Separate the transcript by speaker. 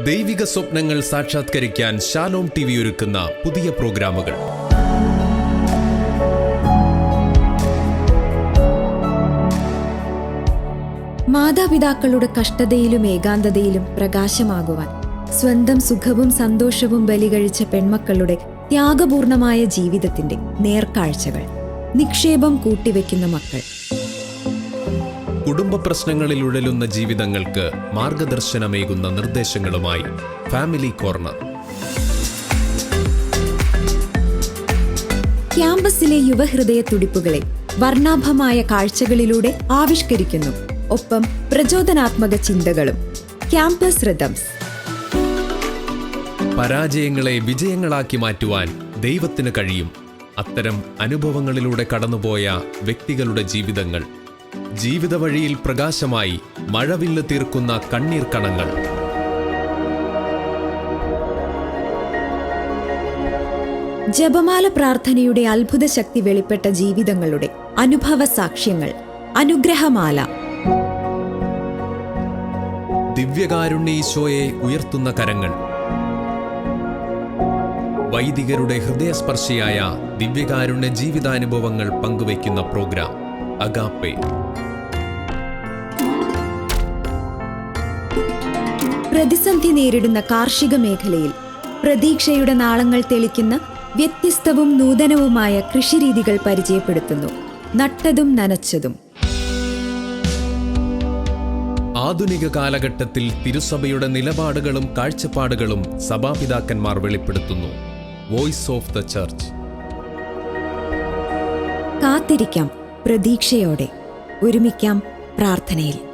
Speaker 1: ദൈവിക സ്വപ്നങ്ങൾ സാക്ഷാത്കരിക്കാൻ ഷാലോം TV ഒരുക്കുന്ന പുതിയ പ്രോഗ്രാമുകൾ.
Speaker 2: മാതാപിതാക്കളുടെ കഷ്ടതയിലും ഏകാന്തതയിലും പ്രകാശമാകുവാൻ സ്വന്തം സുഖവും സന്തോഷവും ബലികഴിച്ച പെൺമക്കളുടെ ത്യാഗപൂർണമായ ജീവിതത്തിന്റെ നേർക്കാഴ്ചകൾ. നിക്ഷേപം കൂട്ടിവെക്കുന്ന മക്കൾ.
Speaker 1: കുടുംബ പ്രശ്നങ്ങളിൽ ഉഴലുന്ന ജീവിതങ്ങൾക്ക് മാർഗദർശനമേകുന്ന നിർദ്ദേശങ്ങളുമായി ഫാമിലി കോർണർ.
Speaker 2: ക്യാമ്പസിലെ യുവഹൃദയ തുടിപ്പുകളെ വർണ്ണാഭമായ കാഴ്ചകളിലൂടെ ആവിഷ്കരിക്കുന്നു. ഒപ്പം പ്രചോദനാത്മക ചിന്തകളും. Campus rhythms.
Speaker 1: പരാജയങ്ങളെ വിജയങ്ങളാക്കി മാറ്റുവാൻ ദൈവത്തിന് കഴിയും. അത്തരം അനുഭവങ്ങളിലൂടെ കടന്നുപോയ വ്യക്തികളുടെ ജീവിതങ്ങൾ. ജീവിത വഴിയിൽ പ്രകാശമായി മഴവില്ല് തീർക്കുന്ന കണ്ണീർ കണങ്ങൾ.
Speaker 2: ജപമാല പ്രാർത്ഥനയുടെ അത്ഭുത ശക്തി വെളിപ്പെട്ട ജീവിതങ്ങളുടെ അനുഭവ സാക്ഷ്യങ്ങൾ. അനുഗ്രഹമാല.
Speaker 1: ദിവ്യകാരുണ്യ ഈശോയെ ഉയർത്തുന്ന കരങ്ങൾ. വൈദികരുടെ ഹൃദയസ്പർശിയായ ദിവ്യകാരുണ്യ ജീവിതാനുഭവങ്ങൾ പങ്കുവയ്ക്കുന്ന പ്രോഗ്രാം അഗാപ്പെ.
Speaker 2: പ്രതിസന്ധി നേരിടുന്ന കാർഷിക മേഖലയിൽ പ്രതീക്ഷയുടെ നാളങ്ങൾ തെളിക്കുന്ന വ്യത്യസ്തവും നൂതനവുമായ കൃഷിരീതികൾ പരിചയപ്പെടുത്തുന്നു. നട്ടതും നനച്ചതും.
Speaker 1: ആധുനിക കാലഘട്ടത്തിൽ തിരുസഭയുടെ നിലപാടുകളും കാഴ്ചപ്പാടുകളും സഭാപിതാക്കന്മാർ വെളിപ്പെടുത്തുന്നു. Voice of the church.
Speaker 2: കാത്തിരിക്കാം പ്രതീക്ഷയോടെ. ഒരുമിക്കാം പ്രാർത്ഥനയിൽ.